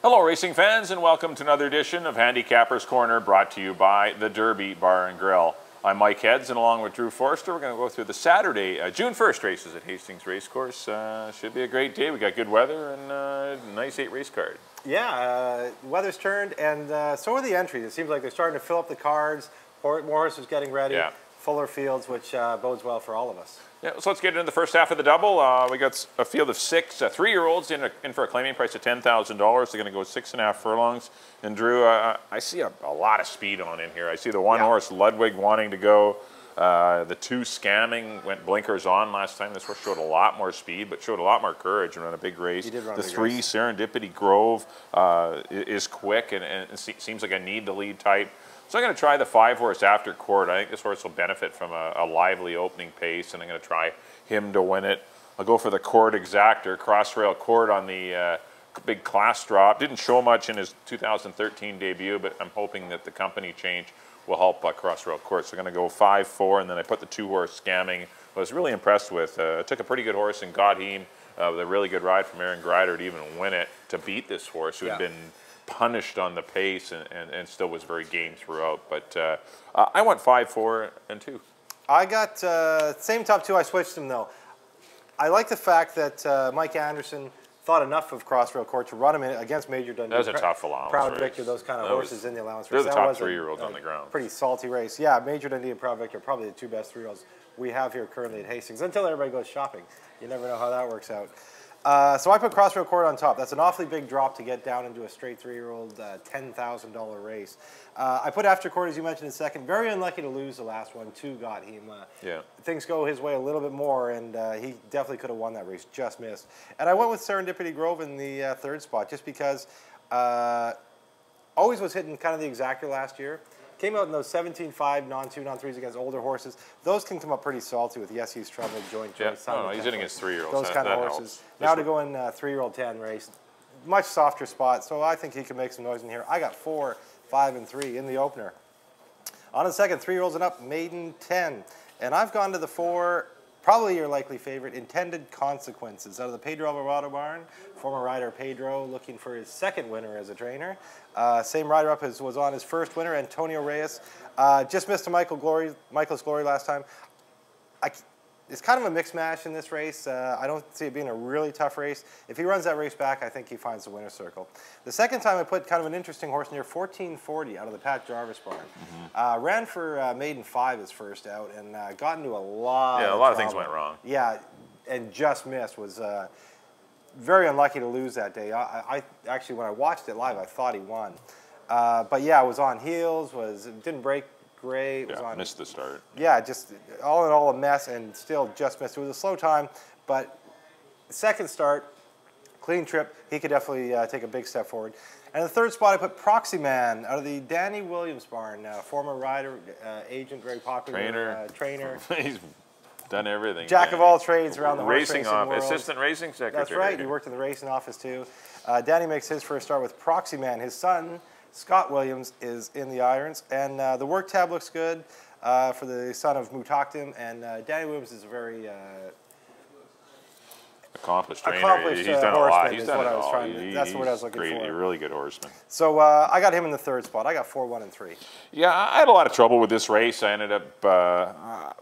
Hello racing fans, and welcome to another edition of Handicappers Corner, brought to you by the Derby Bar and Grill. I'm Mike Heads, and along with Drew Forster, we're going to go through the Saturday, June 1st races at Hastings Racecourse. Should be a great day. We got good weather and a nice 8-race card. Yeah, weather's turned, and so are the entries. It seems like they're starting to fill up the cards. More horses getting ready. Yeah. Fuller fields, which bodes well for all of us. Yeah, so let's get into the first half of the double. We got a field of 6 3-year-olds in for a claiming price of $10,000. They're going to go 6.5 furlongs. And Drew, I see a lot of speed on in here. I see the one horse, Ludwig, wanting to go. The 2 Scamming went blinkers on last time. This horse showed a lot more speed, but showed a lot more courage and ran a big race. He did run the 3 Serendipity Grove is quick and seems like a need-to-lead type. So I'm going to try the 5 horse After Court. I think this horse will benefit from a lively opening pace, and I'm going to try him to win it. I'll go for the Court Exactor, Crossrail Court on the big class drop. Didn't show much in his 2013 debut, but I'm hoping that the company change will help Crossrail Court. So I'm going to go 5-4, and then I put the 2 horse Scamming. I was really impressed with. Took a pretty good horse in got him with a really good ride from Aaron Greider to even win it, to beat this horse who had been punished on the pace and still was very game throughout. But I went 5, 4, and 2. I got same top 2. I switched them though. I like the fact that Mike Anderson thought enough of Crossrail Court to run him in against Major Dundee. That was a tough allowance. Proud race. Victor, those kind of horses in the allowance race. They're the top 3-year-olds on the ground. Pretty salty race. Yeah, Major Dundee and Proud Victor are probably the 2 best 3-year-olds we have here currently at Hastings, until everybody goes shopping. You never know how that works out. So I put Crossrail Court on top. That's an awfully big drop to get down into a straight 3-year-old $10,000 race. I put After Court, as you mentioned, in second. Very unlucky to lose the last one to got him. Things go his way a little bit more, and he definitely could have won that race. Just missed. And I went with Serendipity Grove in the 3rd spot, just because always was hitting kind of the exactor last year. Came out in those 17-5 non-2, non-3s against older horses. Those can come up pretty salty with Yes, He's Troubled, Joint. Yeah, no, he's hitting his 3-year-olds. Those kind of horses. Now to go in 3-year-old 10 race, much softer spot. So I think he can make some noise in here. I got 4, 5, and 3 in the opener. On the second, 3-year-olds and up, Maiden 10. And I've gone to the 4, probably your likely favorite, Intended Consequences. Out of the Pedro Alvarado barn, former rider Pedro looking for his 2nd winner as a trainer. Same rider up as was on his 1st winner, Antonio Reyes. Just missed to Michael's Glory last time. It's kind of a mixed match in this race. I don't see it being a really tough race. If he runs that race back, I think he finds the winner's circle. The second time I put kind of an interesting horse near 1440 out of the Pat Jarvis barn. Ran for Maiden 5 his first out and got into a lot of trouble. Things went wrong. Yeah, and just missed. Was very unlucky to lose that day. I actually, when I watched it live, I thought he won. But yeah, was on heels, didn't break great. Missed the start. Yeah, just all in all a mess, and still just missed. It was a slow time, but second start, clean trip. He could definitely take a big step forward. And the 3rd spot, I put Proxy Man out of the Danny Williams barn. Former rider, agent, very popular. Trainer. He's done everything. Jack of all trades around the horse racing world. Assistant racing secretary. That's right. He worked in the racing office too. Danny makes his first start with Proxy Man. His son, Scott Williams, is in the irons, and the work tab looks good for the son of Mutakdim, and Danny Williams is a very accomplished trainer. He's done a lot. He's done it all. That's what I was looking for. He's a really good horseman. So I got him in the 3rd spot. I got 4, 1, and 3. Yeah, I had a lot of trouble with this race. I ended up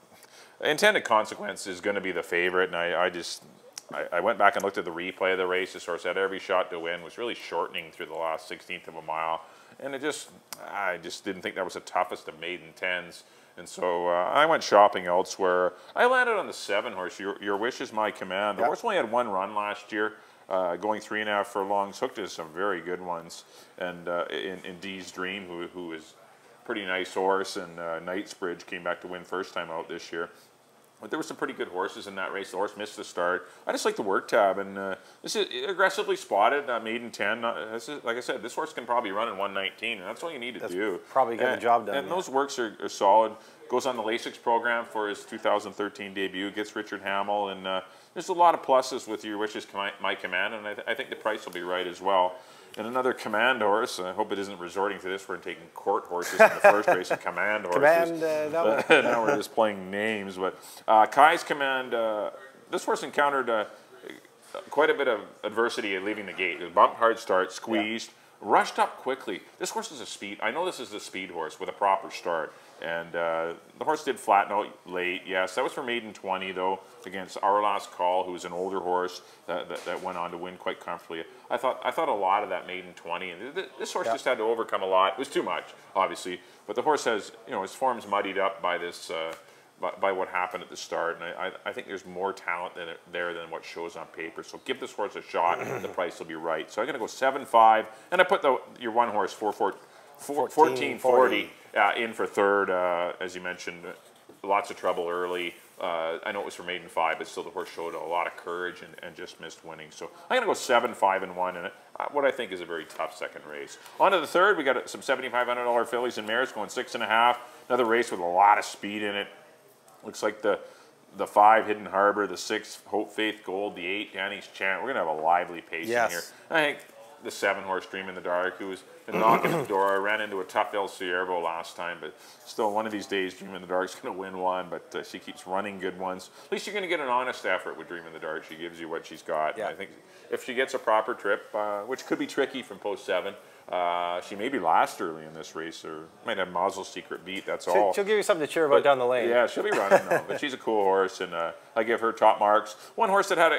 Intended Consequence is going to be the favorite, and I went back and looked at the replay of the race. This horse had every shot to win, was really shortening through the last 16th of a mile. And I just didn't think that was the toughest of maiden 10s. And so I went shopping elsewhere. I landed on the 7 horse, Your Wish Is My Command. The horse only had 1 run last year, going 3.5 furlongs, hooked into some very good ones. And in Dee's Dream, who is a pretty nice horse, and Knightsbridge came back to win first time out this year. But there were some pretty good horses in that race. The horse missed the start. I just like the work tab, and this is aggressively spotted, maiden 10. Like I said, this horse can probably run in 119, and that's all you need to do. Probably get the job done. And those works are solid. Goes on the Lasix program for his 2013 debut, gets Richard Hamill, and there's a lot of pluses with Your Wish Is My Command, and I think the price will be right as well. And another command horse. I hope it isn't resorting to this. We're taking court horses in the first race and command horses. Now we're just playing names. But Kai's Command, this horse encountered quite a bit of adversity at leaving the gate. It was bumped, hard start, squeezed, rushed up quickly. This horse is a speed. I know this is a speed horse with a proper start. And the horse did flatten out late. Yes, that was for maiden 20 though, against Our Last Call, who was an older horse that went on to win quite comfortably. I thought a lot of that maiden 20, and this horse just had to overcome a lot. It was too much, obviously, but the horse has, his form's muddied up by this. By what happened at the start, and I think there's more talent there than what shows on paper. So give this horse a shot, the price will be right. So I'm going to go 7-5, and I put your one horse 1440 in for third. As you mentioned, lots of trouble early. I know it was for maiden 5, but still the horse showed a lot of courage and just missed winning. So I'm going to go 7-5-1 in what I think is a very tough second race. On to the third, we got some $7,500 fillies and mares going 6.5. Another race with a lot of speed in it. Looks like the 5, Hidden Harbor, the 6, Hope, Faith, Gold, the 8, Danny's Chant. We're going to have a lively pace in here. I think the 7 horse, Dream in the Dark, who was been knocking at the door. I ran into a tough El Ciervo last time, but still one of these days Dream in the Dark's going to win one, but she keeps running good ones. At least you're going to get an honest effort with Dream in the Dark. She gives you what she's got. Yeah. I think if she gets a proper trip, which could be tricky from post 7, she may be last early in this race, or might have Mazel's secret beat, that's all. She'll give you something to cheer about down the lane. Yeah, she'll be running though, but she's a cool horse, and I give her top marks. One horse that had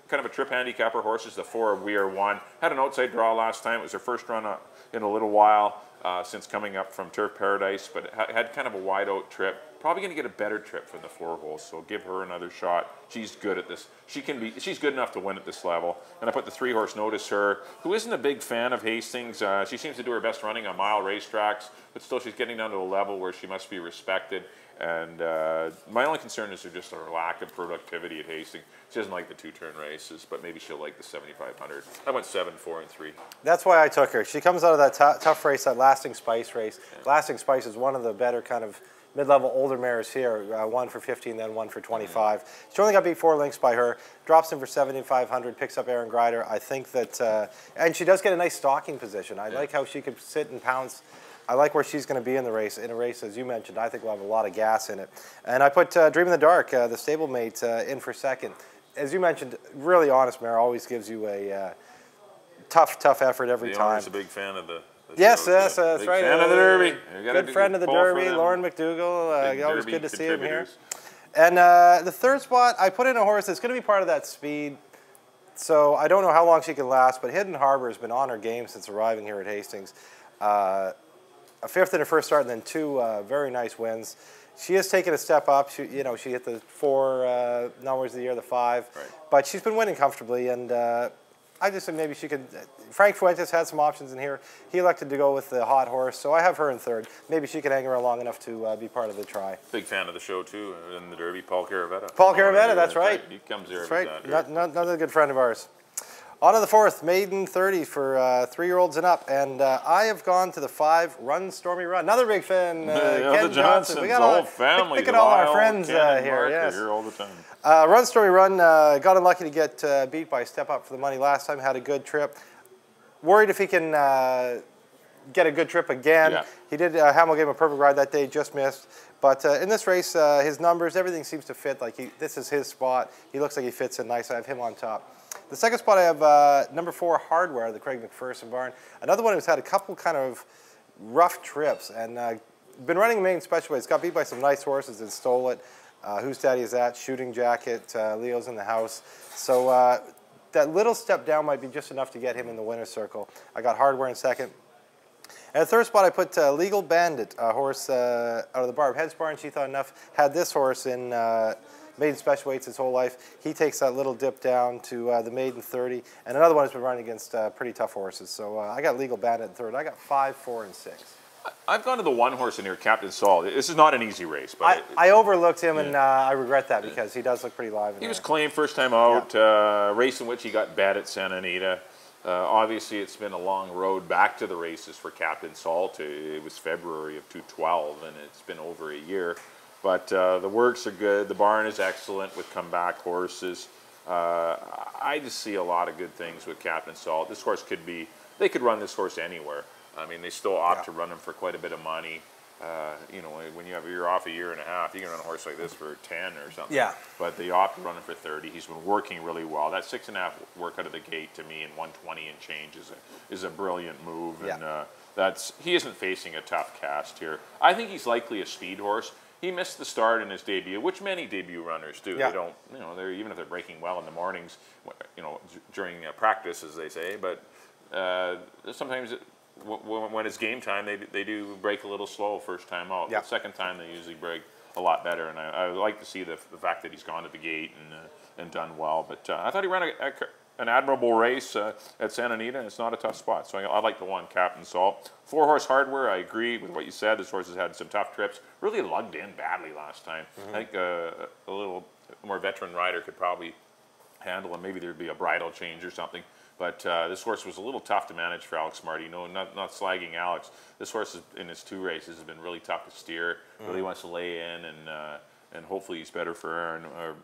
kind of a trip handicapper horse is the 4 We Are One. Had an outside draw last time. It was her first run in a little while since coming up from Turf Paradise, but had kind of a wide out trip. Probably going to get a better trip from the 4 hole, so give her another shot. She's good at this. She's good enough to win at this level. And I put the 3 horse Notice Her, who isn't a big fan of Hastings. She seems to do her best running on mile racetracks, but still she's getting down to a level where she must be respected. And my only concern is just her lack of productivity at Hastings. She doesn't like the 2-turn races, but maybe she'll like the 7,500. I went 7, 4, and 3. That's why I took her. She comes out of that tough race, that Lasting Spice race. Yeah. Lasting Spice is one of the better kind of mid-level older mares here, 1 for 15, then 1 for 25. She only got beat 4 lengths by her, drops in for 7,500, picks up Aaron Grider. I think that, and she does get a nice stalking position. I like how she could sit and pounce. I like where she's going to be in the race. In a race, as you mentioned, I think we'll have a lot of gas in it. And I put Dream in the Dark, the stablemate, in for second. As you mentioned, really honest mare, always gives you a tough effort every time. The owner's a big fan of the yes, that's right. Fan of the Derby. Good friend of the Derby, Lauren McDougall. Always good to see him here. And the third spot, I put in a horse that's going to be part of that speed. So I don't know how long she can last, but Hidden Harbor has been on her game since arriving here at Hastings. A 5th in her first start, and then 2 very nice wins. She has taken a step up. She hit the 4 numbers of the year, the 5, but she's been winning comfortably. And I just said maybe she could. Frank Fuentes had some options in here. He elected to go with the hot horse, so I have her in third. Maybe she could hang around long enough to be part of the try. Big fan of the show too, in the Derby, Paul Caravetta. Paul Caravetta, that's right. He comes here. That's right. Another good friend of ours. On to the 4th, maiden 30 for 3-year-olds and up, and I have gone to the 5, Run Stormy Run. Another big fan, Ken Johnson. We got the whole family. Look at all our friends here. Yes, here all the time. Run Stormy Run got unlucky to get beat by Step Up for the Money last time. Had a good trip. Worried if he can get a good trip again. Yeah. He did. Hamill gave him a perfect ride that day, just missed. But in this race, his numbers, everything seems to fit. Like this is his spot. He looks like he fits in nice. I have him on top. The second spot, I have number 4, Hardware, the Craig McPherson barn. Another one who's had a couple kind of rough trips and been running main special weights. Got beat by some nice horses and stole it. Whose Daddy Is That? Shooting Jacket. Leo's in the House. So that little step down might be just enough to get him in the winner's circle. I got Hardware in second. And the third spot, I put Legal Bandit, a horse out of the Barb Heads barn. She thought enough. Had this horse in maiden special weights his whole life. He takes that little dip down to the maiden 30. And another one has been running against pretty tough horses. So I got Legal Bandit in third. I got 5, 4, and 6. I've gone to the 1 horse in here, Captain Saul. This is not an easy race. But I overlooked him, and I regret that because he does look pretty live. He was claimed first time out, race in which he got bad at Santa Anita. Obviously, it's been a long road back to the races for Captain Salt. It was February of 2012, and it's been over a year. But the works are good. The barn is excellent with comeback horses. I just see a lot of good things with Captain Salt. This horse could be, they could run this horse anywhere. I mean, they still opt to run him for quite a bit of money. you know, when you're off a year and a half, you can run a horse like this for 10 or something. Yeah. But they opt to run him for 30. He's been working really well. That 6.5 work out of the gate to me in 120 and change is a brilliant move. Yeah. And he isn't facing a tough cast here. I think he's likely a speed horse. He missed the start in his debut, which many debut runners do. Yeah. They don't, you know, even if they're breaking well in the mornings, you know, during practice, as they say. But sometimes when it's game time, they do break a little slow first time out. Yeah. The second time, they usually break a lot better. And I like to see the fact that he's gone to the gate and done well. But I thought he ran an admirable race at Santa Anita, and it's not a tough spot. So I like the one, Captain Salt. 4-horse Hardware, I agree with what you said. This horse has had some tough trips. Really lugged in badly last time. I think a little more veteran rider could probably handle him. Maybe there'd be a bridle change or something. But this horse was a little tough to manage for Alex Marty. No, not slagging Alex. This horse in his 2 races has been really tough to steer. Really wants to lay in, and hopefully he's better for Aaron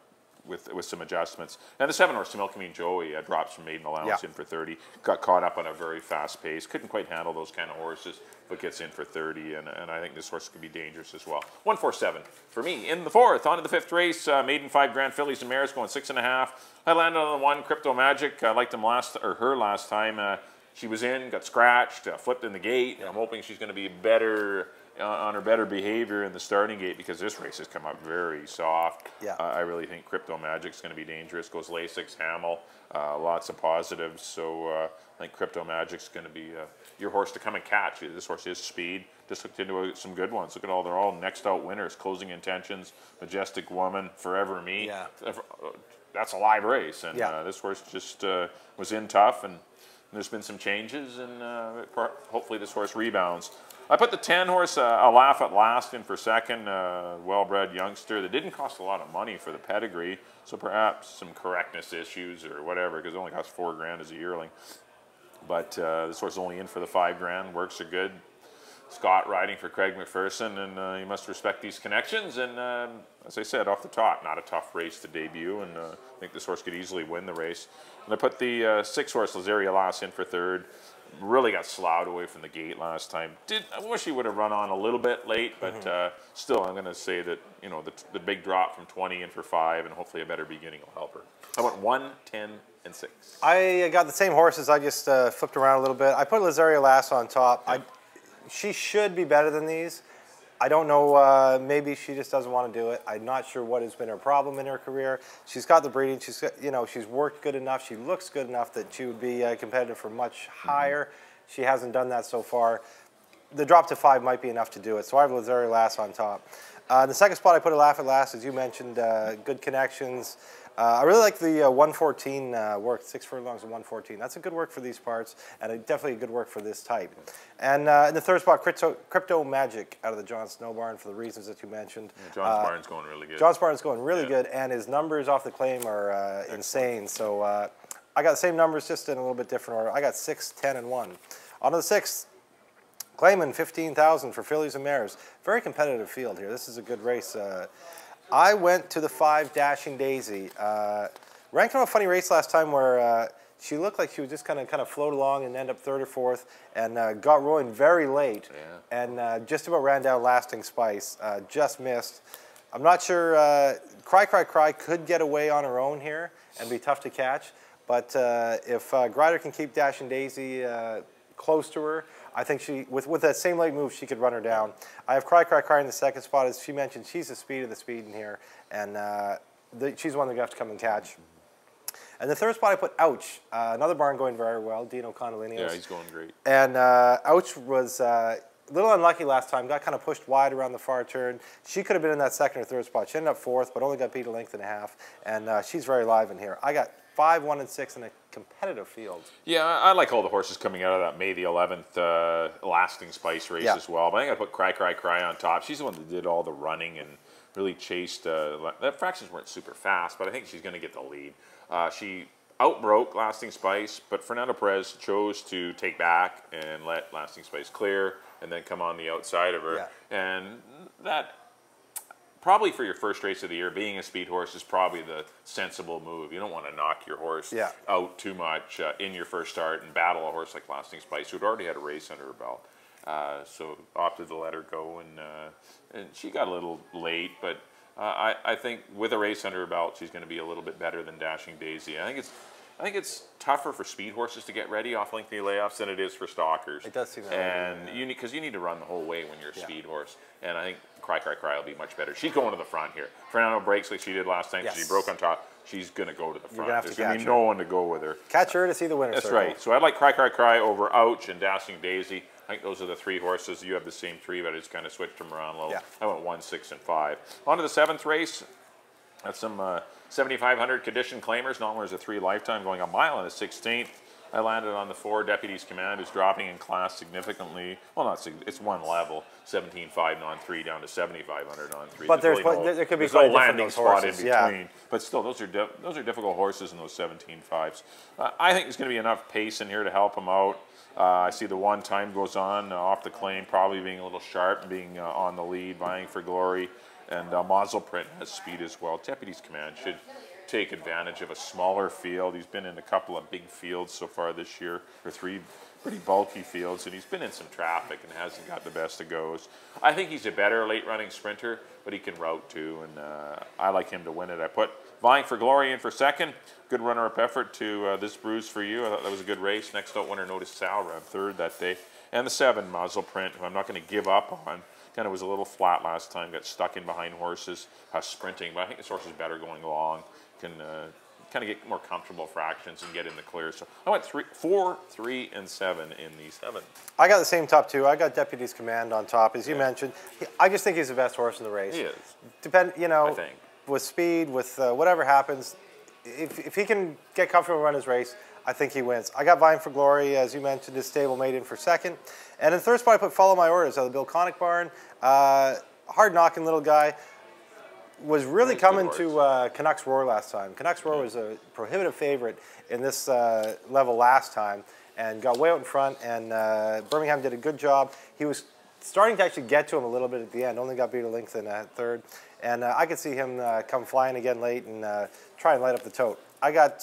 with some adjustments. And the 7-horse, Milkamine Joey, drops from maiden allowance in for 30. Got caught up on a very fast pace. Couldn't quite handle those kind of horses, but gets in for 30. And I think this horse could be dangerous as well. 147 for me in the 4th. On to the 5th race. Maiden 5 Grand Fillies and Mares going 6.5. I landed on the 1 Crypto Magic. I liked him her last time. She was in, got scratched, flipped in the gate. I'm hoping she's going to be better on her better behavior in the starting gate, because this race has come up very soft. Yeah. I really think Crypto Magic's going to be dangerous. Goes Lasix, Hamill, lots of positives. So I think Crypto Magic's going to be your horse to come and catch. This horse is speed. Just looked into some good ones. Look at they're all next out winners. Closing Intentions, Majestic Woman, Forever Me. Yeah. That's a live race, and Yeah. this horse just was in tough, and there's been some changes, and hopefully this horse rebounds. I put the 10-horse, A Laugh at Last, in for second. Well-bred youngster that didn't cost a lot of money for the pedigree, so perhaps some correctness issues or whatever, because it only costs $4,000 as a yearling. But this horse is only in for the $5,000. Works are good. Scott riding for Craig McPherson, and you must respect these connections. And as I said, off the top, not a tough race to debut, and I think this horse could easily win the race. And I put the 6-horse Lazaria Lass in for third. Really got slouted away from the gate last time. I wish he would have run on a little bit late, but still, I'm going to say that, you know, the big drop from 20 in for 5, and hopefully a better beginning will help her. I went 1, 10, and 6. I got the same horses. I just flipped around a little bit. I put Lazaria Lass on top. Yeah. She should be better than these. I don't know, maybe she just doesn't want to do it. I'm not sure what has been her problem in her career. She's got the breeding, she's worked good enough, she looks good enough that she would be competitive for much higher. She hasn't done that so far. The drop to 5 might be enough to do it, so I have Lazaria Lass on top. In the second spot, I put A Laugh at Last, as you mentioned, good connections. I really like the 114 work, 6 furlongs and 114. That's a good work for these parts, and definitely a good work for this type. And in the third spot, Crypto Magic out of the John Snow Barn for the reasons that you mentioned. Yeah, John's Barn's going really good. John's Barn's going really good, and his numbers off the claim are insane. So I got the same numbers, just in a little bit different order. I got 6, 10, and 1. On to the 6th. Claiming 15,000 for fillies and mares. Very competitive field here. This is a good race. I went to the 5 Dashing Daisy. Ranked on a funny race last time where she looked like she was just kind of float along and end up 3rd or 4th, and got rolling very late, and just about ran down Lasting Spice. Just missed. I'm not sure. Cry Cry Cry could get away on her own here and be tough to catch, but if Grider can keep Dashing Daisy close to her, I think she, with that same leg move, she could run her down. I have Cry Cry Cry in the second spot. As she mentioned, she's the speed of the speed in here, and she's one that you have to come and catch. And the third spot, I put Ouch. Another barn going very well, Dino Condolinios. Yeah, he's going great. And Ouch was a little unlucky last time. Got kind of pushed wide around the far turn. She could have been in that second or third spot. She ended up 4th, but only got beat a length and a half. And she's very live in here. I got 5, 1, and 6 in a competitive field. Yeah, I like all the horses coming out of that May the 11th Lasting Spice race as well. But I think I put Cry Cry Cry on top. She's the one that did all the running and really chased. The fractions weren't super fast, but I think she's going to get the lead. She outbroke Lasting Spice, but Fernando Perez chose to take back and let Lasting Spice clear and then come on the outside of her. Yeah. And that, probably for your first race of the year, being a speed horse is probably the sensible move. You don't want to knock your horse out too much in your first start and battle a horse like Lasting Spice, who'd already had a race under her belt. so opted to let her go, and she got a little late, but I think with a race under her belt, she's going to be a little bit better than Dashing Daisy. I think it's tougher for speed horses to get ready off lengthy layoffs than it is for stalkers. It does seem that and way, because you need to run the whole way when you're a speed horse, and I think Cry Cry Cry will be much better. She's going to the front here. Fernando breaks like she did last time. She broke on top. She's going to go to the front. There's going to be no one to go with her. Catch her to see the winner. That's right. So I'd like Cry Cry Cry over Ouch and Dashing Daisy. I think those are the 3 horses. You have the same 3, but I just kind of switched them around a little. I went 1, 6, and 5. On to the 7th race. That's some 7,500 condition claimers. Not only is a 3 lifetime going a mile and a 16th. I landed on the 4 Deputies Command, who's dropping in class significantly. Well, not it's one level, 17,500 on 3 down to 7,500 on 3. But there could be no landing spot horses. in between. But still, those are difficult horses in those 17.5s. I think there's going to be enough pace in here to help them out. I see the 1 time goes on off the claim, probably being a little sharp, being on the lead, vying for glory. And Mazel Print has speed as well. Deputies Command should take advantage of a smaller field. He's been in a couple of big fields so far this year, or 3 pretty bulky fields, and he's been in some traffic and hasn't got the best of goes. I think he's a better late-running sprinter, but he can route too, and I like him to win it. I put Vying for Glory in for 2nd. Good runner-up effort to This Bruise for You. I thought that was a good race. Next out winner, Notice Sal, ran 3rd that day. And the 7, Mazel Print, who I'm not going to give up on. Kind of was a little flat last time, got stuck in behind horses, sprinting, but I think this horse is better going long. Can kind of get more comfortable fractions and get in the clear. So I went 4, 3, and 7 in the 7. I got the same top 2. I got Deputies Command on top, as you mentioned. I just think he's the best horse in the race. He is. I think. With speed, with whatever happens, if he can get comfortable and run his race, I think he wins. I got Vying for Glory, as you mentioned, his stablemate in for 2nd. And in 3rd spot, I put Follow My Orders out of the Bill Connick barn. Hard-knocking little guy. Was really coming to Canucks Roar last time. Canucks Roar was a prohibitive favorite in this level last time and got way out in front, and Birmingham did a good job. He was starting to actually get to him a little bit at the end, only got beat a length in 3rd. And I could see him come flying again late and try and light up the tote. I got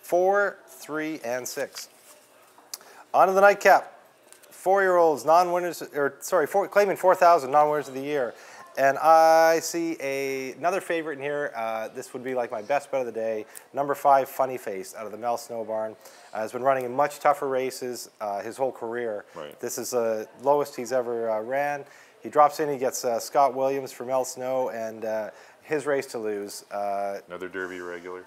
4, 3, and 6. On to the nightcap. 4-year-olds, non-winners, claiming 4,000 non-winners of the year. And I see another favorite in here. This would be like my best bet of the day. Number 5, Funny Face, out of the Mel Snow Barn. Has been running in much tougher races his whole career. Right. This is the lowest he's ever ran. He drops in, he gets Scott Williams for Mel Snow, and his race to lose. Another Derby regular.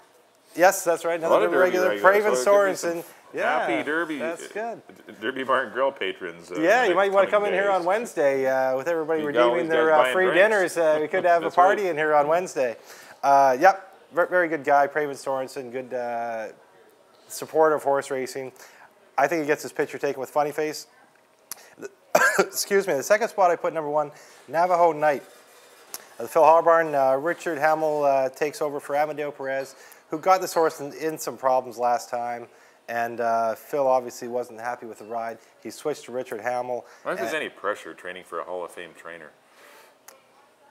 Yes, that's right. Another Derby regular. Praven Sorensen. Yeah, happy Derby. That's good. Derby Barn Grill patrons. Yeah, you might want to come in here on Wednesday with everybody redeeming their free dinners. We could have a party in here on Wednesday. Yep, very good guy, Praven Sorensen. Good supporter of horse racing. I think he gets his picture taken with Funny Face. Excuse me. The 2nd spot I put number 1, Navajo Night. The Phil Harbarn, Richard Hamill takes over for Amadeo Perez, who got this horse in some problems last time. And Phil obviously wasn't happy with the ride. He switched to Richard Hamill. I don't think there's any pressure training for a Hall of Fame trainer.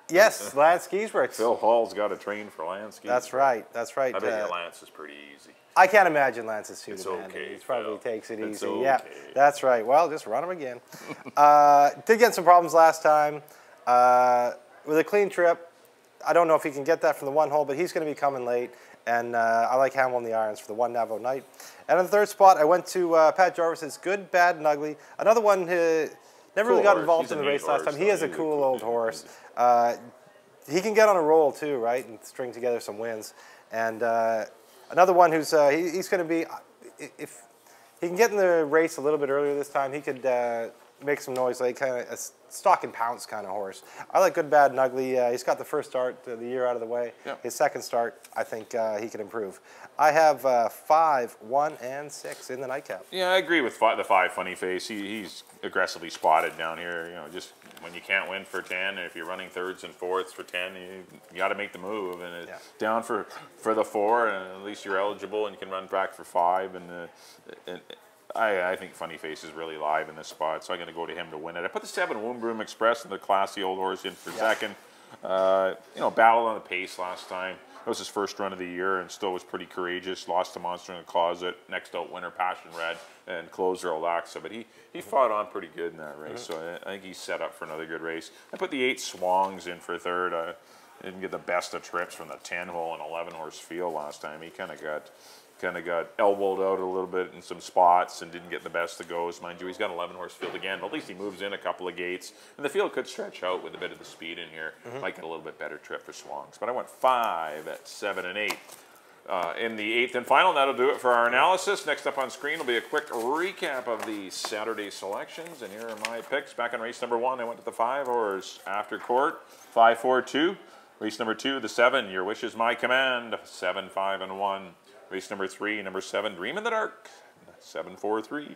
Yes, Lance Giesbrecht. Phil Hall's got to train for Lance Giesbrecht. That's right. That's right. I bet Lance is pretty easy. I can't imagine Lance is suited. Okay. He probably takes it easy. Okay. Yeah, that's right. Well, just run him again. Did get some problems last time with a clean trip. I don't know if he can get that from the 1 hole, but he's going to be coming late. And I like Hamill in the irons for the 1 Navajo Night. And in the 3rd spot, I went to Pat Jarvis's Good, Bad, and Ugly. Another one who never really got involved in the race last time. He is a cool old horse. He can get on a roll too, right, and string together some wins. And another one who's he's going to be, if he can get in the race a little bit earlier this time, he could make some noise, like kind of a stock and pounce kind of horse. I like Good, Bad, and Ugly. He's got the first start of the year out of the way. Yep. His 2nd start, I think he can improve. I have 5, 1, and 6 in the nightcap. Yeah, I agree with the 5 Funny Face. He's aggressively spotted down here. You know, just when you can't win for 10, and if you're running 3rds and 4ths for 10, you got to make the move. And it's down for the 4, and at least you're eligible, and you can run back for 5. And I think Funny Face is really live in this spot, so I'm going to go to him to win it. I put the 7 Wombroom Express and the classy old horse in for 2nd. You know, battled on the pace last time. was his first run of the year and still was pretty courageous. Lost to Monster in the Closet, next out winner Passion Red, and closer Olaxa. But he fought on pretty good in that race, so I think he's set up for another good race. I put the 8 Swongs in for third. I didn't get the best of trips from the 10-hole and 11-horse field last time. He kind of got elbowed out a little bit in some spots and didn't get the best of goes. Mind you, he's got 11-horse field again, but at least he moves in a couple of gates. And the field could stretch out with a bit of the speed in here. Might get a little bit better trip for Swongs. But I went 5 at 7 and 8. In the 8th and final, that'll do it for our analysis. Next up on screen will be a quick recap of the Saturday selections. And here are my picks. Back in race number 1, I went to the 5-horse After Court, 5-4-2. Race number 2, the 7, Your Wish Is My Command, 7-5-1. Race number 3, number 7, Dream in the Dark, 7-4-3.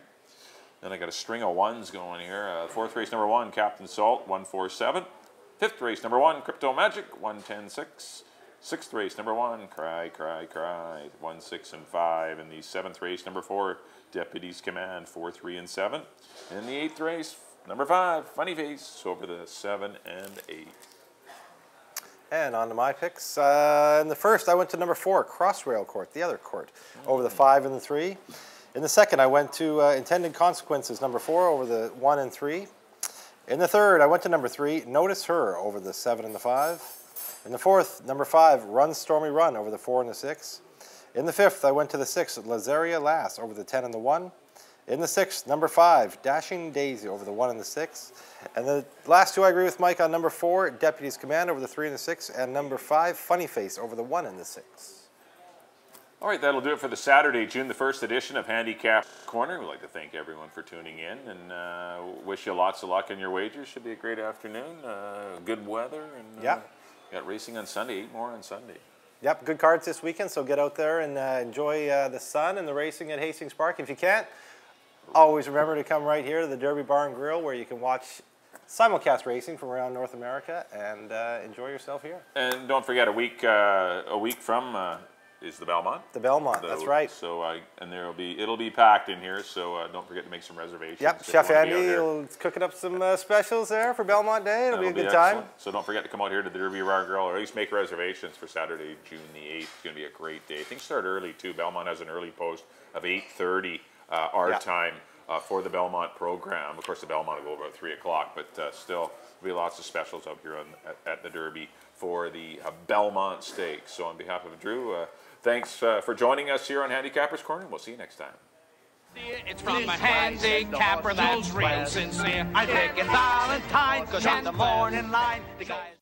Then I got a string of 1s going here. 4th race number 1, Captain Salt, 1-4-7. 5th race number 1, Crypto Magic, 1-10-6. 6th race number 1, Cry, Cry, Cry, 1-6-5. And the 7th race number 4, Deputy's Command, 4-3-7. And the 8th race number 5, Funny Face, over the 7 and 8. And on to my picks. In the first, I went to number 4, Crossrail Court, the other court, over the 5 and the 3. In the second, I went to Intended Consequences, number 4, over the 1 and 3. In the third, I went to number 3, Notice Her, over the 7 and the 5. In the fourth, number 5, Run Stormy Run, over the 4 and the 6. In the fifth, I went to the 6th, Lazaria Lass, over the 10 and the 1. In the 6th, number 5, Dashing Daisy, over the 1 and the 6. And the last 2, I agree with Mike on number 4, Deputy's Command, over the 3 and the 6. And number 5, Funny Face, over the 1 and the 6. All right, that'll do it for the Saturday, June the 1st edition of Handicap Corner. We'd like to thank everyone for tuning in and wish you lots of luck in your wagers. Should be a great afternoon, good weather, and got racing on Sunday, 8 more on Sunday. Yep, good cards this weekend, so get out there and enjoy the sun and the racing at Hastings Park. If you can't, always remember to come right here to the Derby Bar and Grill, where you can watch simulcast racing from around North America and enjoy yourself here. And don't forget, a week from is the Belmont. The Belmont, that's right. So and it'll be packed in here. So don't forget to make some reservations. Yep, Chef Andy will cooking up some specials there for Belmont Day. It'll be a good time. So don't forget to come out here to the Derby Bar and Grill, or at least make reservations for Saturday, June the 8th. It's going to be a great day. Things start early too. Belmont has an early post of 8:30 our time. For the Belmont program. Of course, the Belmont will go about 3 o'clock, but still, there'll be lots of specials out here at the Derby for the Belmont Stakes. So on behalf of Drew, thanks for joining us here on Handicappers Corner. We'll see you next time. It's from a handicapper that's real sincere. I pick it Valentine, 'cause on the morning line, the guy